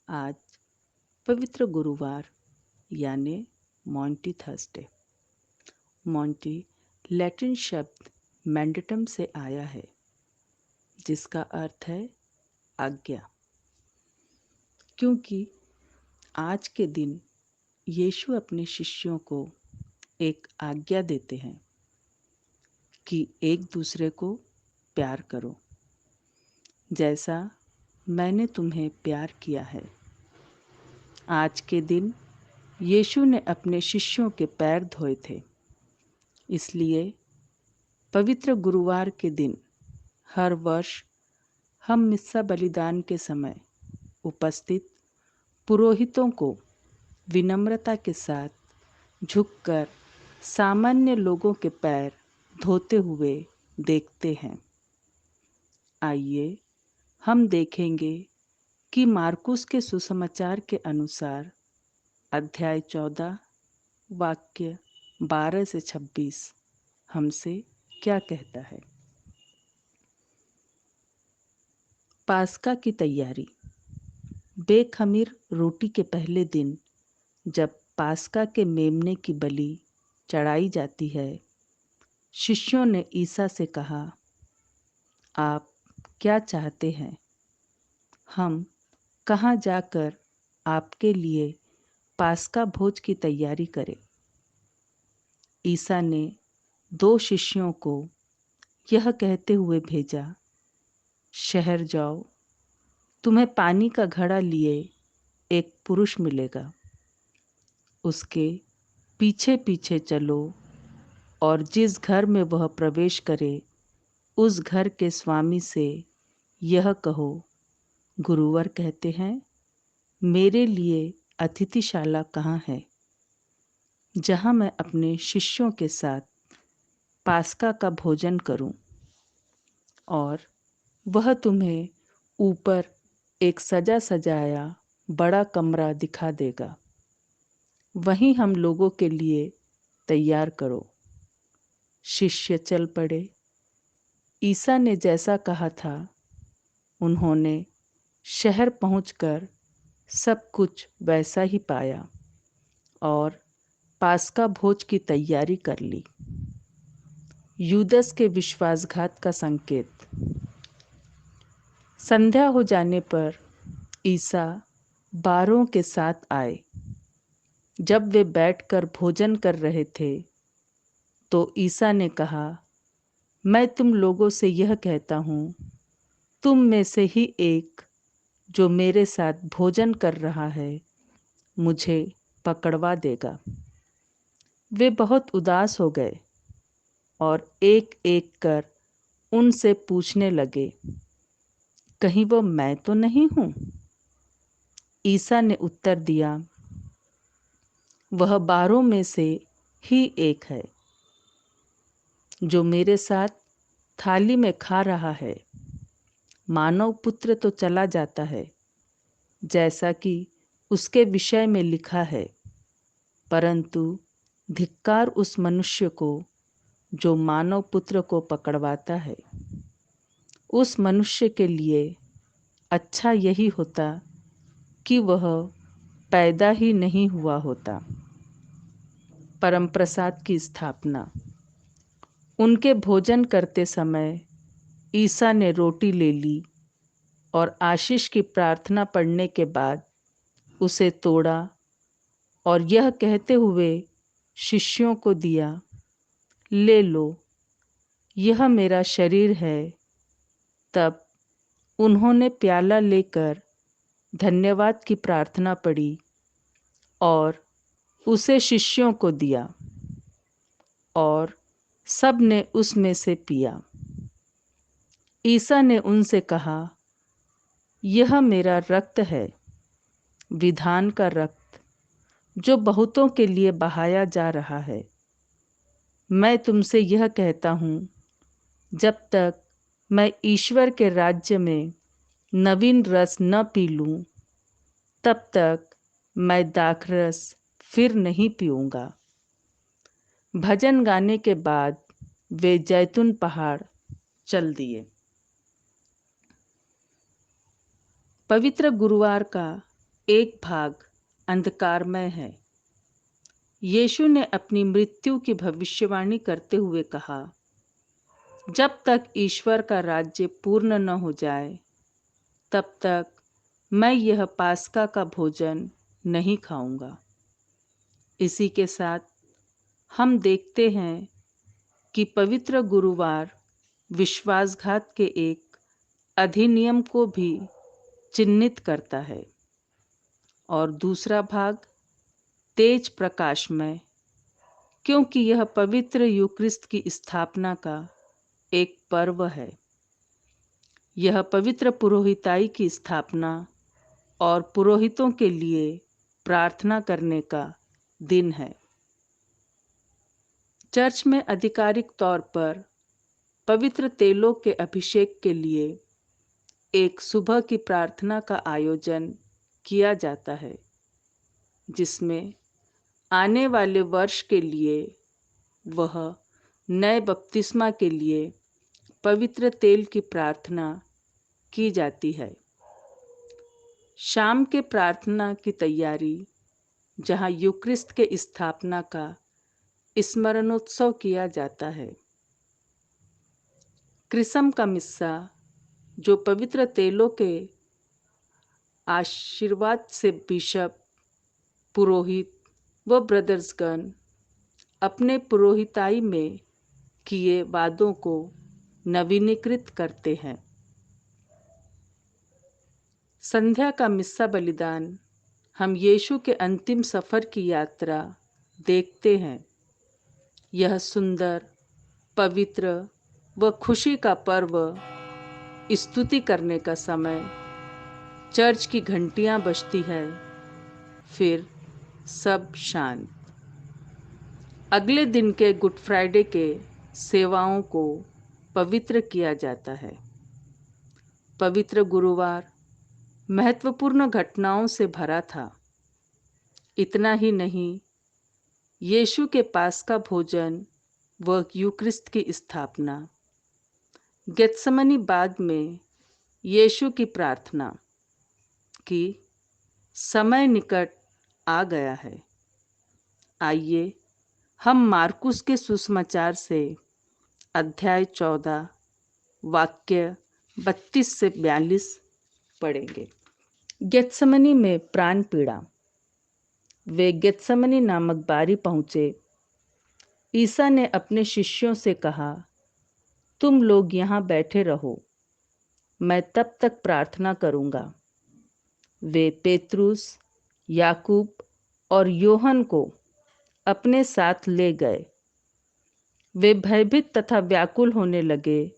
आज पवित्र गुरुवार यानी मॉन्टी थर्सडे। मॉन्टी लैटिन शब्द मैंडेटम से आया है, जिसका अर्थ है आज्ञा। क्योंकि आज के दिन यीशु अपने शिष्यों को एक आज्ञा देते हैं कि एक दूसरे को प्यार करो, जैसा मैंने तुम्हें प्यार किया है। आज के दिन यीशु ने अपने शिष्यों के पैर धोए थे। इसलिए पवित्र गुरुवार के दिन हर वर्ष हम मिस्सा बलिदान के समय उपस्थित पुरोहितों को विनम्रता के साथ झुककर सामान्य लोगों के पैर धोते हुए देखते हैं। आइए हम देखेंगे कि मार्कुस के सुसमाचार के अनुसार अध्याय 14 वाक्य 12 से 26 हमसे क्या कहता है। पास्का की तैयारी। बेखमीर रोटी के पहले दिन जब पास्का के मेमने की बलि चढ़ाई जाती है, शिष्यों ने ईसा से कहा, आप क्या चाहते हैं? हम कहाँ जाकर आपके लिए पास्का भोज की तैयारी करें? ईसा ने 2 शिष्यों को यह कहते हुए भेजा, शहर जाओ, तुम्हें पानी का घड़ा लिए एक पुरुष मिलेगा। उसके पीछे पीछे चलो और जिस घर में वह प्रवेश करे, उस घर के स्वामी से यह कहो, गुरुवर कहते हैं, मेरे लिए अतिथिशाला कहाँ है, जहाँ मैं अपने शिष्यों के साथ पास्का का भोजन करूं। और वह तुम्हें ऊपर एक सजा सजाया बड़ा कमरा दिखा देगा। वहीं हम लोगों के लिए तैयार करो। शिष्य चल पड़े। ईसा ने जैसा कहा था, उन्होंने शहर पहुंचकर सब कुछ वैसा ही पाया और पास्का भोज की तैयारी कर ली। यूदस के विश्वासघात का संकेत। संध्या हो जाने पर ईसा 12 के साथ आए। जब वे बैठकर भोजन कर रहे थे, तो ईसा ने कहा, मैं तुम लोगों से यह कहता हूँ, तुम में से ही एक जो मेरे साथ भोजन कर रहा है, मुझे पकड़वा देगा। वे बहुत उदास हो गए और एक एक कर उनसे पूछने लगे, कहीं वो मैं तो नहीं हूँ? ईसा ने उत्तर दिया, वह 12 में से ही एक है, जो मेरे साथ थाली में खा रहा है। मानव पुत्र तो चला जाता है, जैसा कि उसके विषय में लिखा है, परंतु धिक्कार उस मनुष्य को जो मानव पुत्र को पकड़वाता है। उस मनुष्य के लिए अच्छा यही होता कि वह पैदा ही नहीं हुआ होता। परम प्रसाद की स्थापना। उनके भोजन करते समय ईसा ने रोटी ले ली और आशीष की प्रार्थना पढ़ने के बाद उसे तोड़ा और यह कहते हुए शिष्यों को दिया, ले लो, यह मेरा शरीर है। तब उन्होंने प्याला लेकर धन्यवाद की प्रार्थना पढ़ी और उसे शिष्यों को दिया और सब ने उसमें से पिया। ईसा ने उनसे कहा, यह मेरा रक्त है, विधान का रक्त, जो बहुतों के लिए बहाया जा रहा है। मैं तुमसे यह कहता हूँ, जब तक मैं ईश्वर के राज्य में नवीन रस न पी लूँ, तब तक मैं दाखरस फिर नहीं पीऊँगा। भजन गाने के बाद वे जैतून पहाड़ चल दिए। पवित्र गुरुवार का एक भाग अंधकारमय है। यीशु ने अपनी मृत्यु की भविष्यवाणी करते हुए कहा, जब तक ईश्वर का राज्य पूर्ण न हो जाए, तब तक मैं यह पास्का का भोजन नहीं खाऊंगा। इसी के साथ हम देखते हैं कि पवित्र गुरुवार विश्वासघात के एक अधिनियम को भी चिन्हित करता है और दूसरा भाग तेज प्रकाशमय, क्योंकि यह पवित्र यूक्रिस्ट की स्थापना का एक पर्व है। यह पवित्र पुरोहिताई की स्थापना और पुरोहितों के लिए प्रार्थना करने का दिन है। चर्च में आधिकारिक तौर पर पवित्र तेलों के अभिषेक के लिए एक सुबह की प्रार्थना का आयोजन किया जाता है, जिसमें आने वाले वर्ष के लिए वह नए बपतिस्मा के लिए पवित्र तेल की प्रार्थना की जाती है। शाम के प्रार्थना की तैयारी, जहाँ यूक्रिस्ट के स्थापना का स्मरणोत्सव किया जाता है। क्रिसम का मिस्सा, जो पवित्र तेलों के आशीर्वाद से बिशप, पुरोहित व ब्रदर्सगण अपने पुरोहिताई में किए वादों को नवीनीकृत करते हैं। संध्या का मिस्सा बलिदान, हम यीशु के अंतिम सफ़र की यात्रा देखते हैं। यह सुंदर, पवित्र व खुशी का पर्व स्तुति करने का समय, चर्च की घंटियां बजती है, फिर सब शांत। अगले दिन के गुड फ्राइडे के सेवाओं को पवित्र किया जाता है। पवित्र गुरुवार महत्वपूर्ण घटनाओं से भरा था। इतना ही नहीं, यीशु के पास का भोजन व यूक्रिस्ट की स्थापना, गेत्समनी बाग में यीशु की प्रार्थना कि समय निकट आ गया है। आइए हम मार्कुस के सुसमाचार से अध्याय 14 वाक्य 32 से 42 पढ़ेंगे। गेत्समनी में प्राण पीड़ा। वे गेत्समनी नामक बारी पहुँचे। ईसा ने अपने शिष्यों से कहा, तुम लोग यहाँ बैठे रहो, मैं तब तक प्रार्थना करूँगा। वे पेत्रुस, याकूब और योहन को अपने साथ ले गए। वे भयभीत तथा व्याकुल होने लगे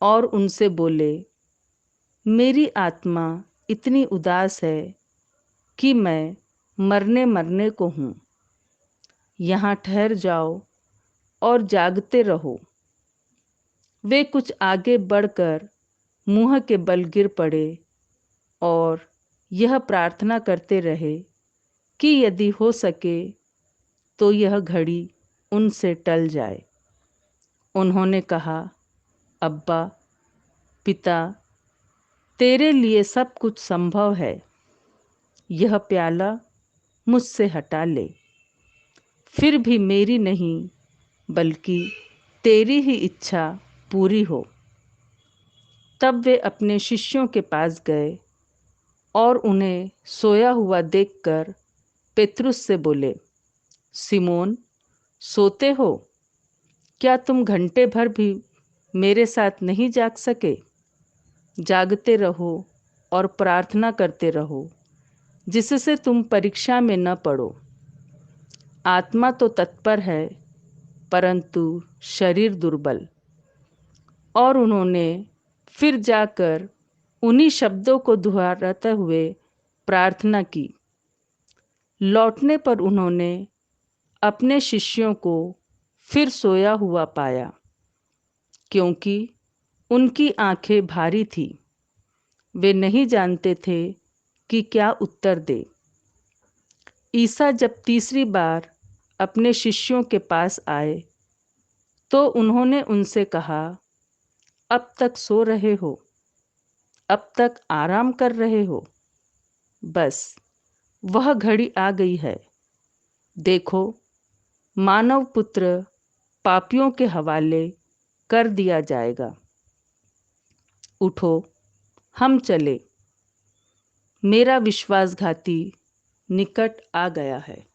और उनसे बोले, मेरी आत्मा इतनी उदास है कि मैं मरने को हूँ। यहाँ ठहर जाओ और जागते रहो। वे कुछ आगे बढ़कर मुँह के बल गिर पड़े और यह प्रार्थना करते रहे कि यदि हो सके तो यह घड़ी उनसे टल जाए। उन्होंने कहा, अब्बा, पिता, तेरे लिए सब कुछ संभव है। यह प्याला मुझसे हटा ले, फिर भी मेरी नहीं बल्कि तेरी ही इच्छा पूरी हो। तब वे अपने शिष्यों के पास गए और उन्हें सोया हुआ देखकर पेत्रुस से बोले, सिमोन, सोते हो? क्या तुम घंटे भर भी मेरे साथ नहीं जाग सके? जागते रहो और प्रार्थना करते रहो, जिससे तुम परीक्षा में न पड़ो। आत्मा तो तत्पर है, परंतु शरीर दुर्बल। और उन्होंने फिर जाकर उन्हीं शब्दों को दोहराते हुए प्रार्थना की। लौटने पर उन्होंने अपने शिष्यों को फिर सोया हुआ पाया, क्योंकि उनकी आंखें भारी थीं। वे नहीं जानते थे कि क्या उत्तर दे। ईसा जब तीसरी बार अपने शिष्यों के पास आए तो उन्होंने उनसे कहा, अब तक सो रहे हो? अब तक आराम कर रहे हो? बस वह घड़ी आ गई है। देखो, मानव पुत्र पापियों के हवाले कर दिया जाएगा। उठो, हम चले। मेरा विश्वासघाती निकट आ गया है।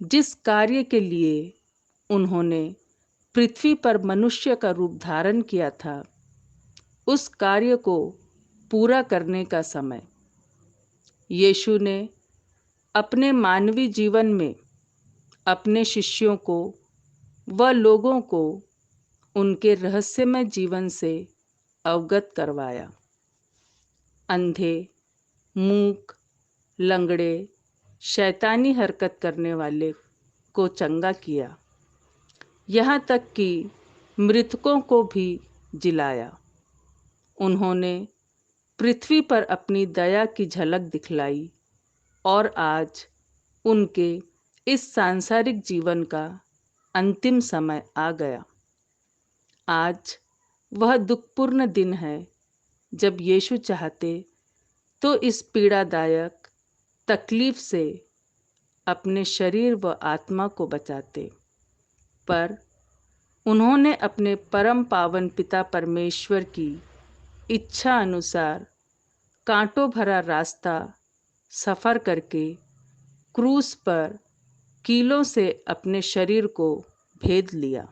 जिस कार्य के लिए उन्होंने पृथ्वी पर मनुष्य का रूप धारण किया था, उस कार्य को पूरा करने का समय यीशु ने अपने मानवीय जीवन में अपने शिष्यों को व लोगों को उनके रहस्यमय जीवन से अवगत करवाया। अंधे, मूक, लंगड़े, शैतानी हरकत करने वाले को चंगा किया, यहाँ तक कि मृतकों को भी जिलाया। उन्होंने पृथ्वी पर अपनी दया की झलक दिखलाई और आज उनके इस सांसारिक जीवन का अंतिम समय आ गया। आज वह दुखपूर्ण दिन है जब यीशु चाहते तो इस पीड़ादायक तकलीफ से अपने शरीर व आत्मा को बचाते, पर उन्होंने अपने परम पावन पिता परमेश्वर की इच्छा अनुसार कांटों भरा रास्ता सफ़र करके क्रूस पर कीलों से अपने शरीर को भेद लिया।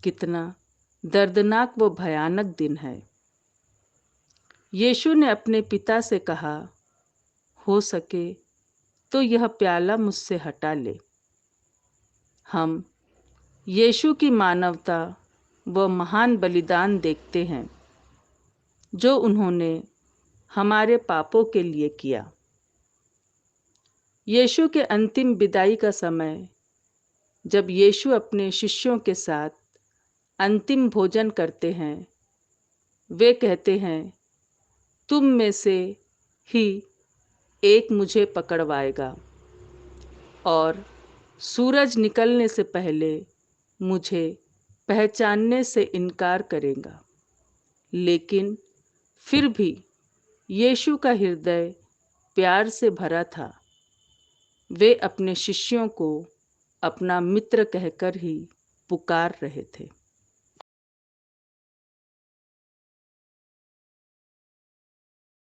कितना दर्दनाक व भयानक दिन है। यीशु ने अपने पिता से कहा, हो सके तो यह प्याला मुझसे हटा ले। हम यीशु की मानवता व महान बलिदान देखते हैं जो उन्होंने हमारे पापों के लिए किया। यीशु के अंतिम विदाई का समय, जब यीशु अपने शिष्यों के साथ अंतिम भोजन करते हैं, वे कहते हैं, तुम में से ही एक मुझे पकड़वाएगा और सूरज निकलने से पहले मुझे पहचानने से इनकार करेगा। लेकिन फिर भी यीशु का हृदय प्यार से भरा था। वे अपने शिष्यों को अपना मित्र कहकर ही पुकार रहे थे।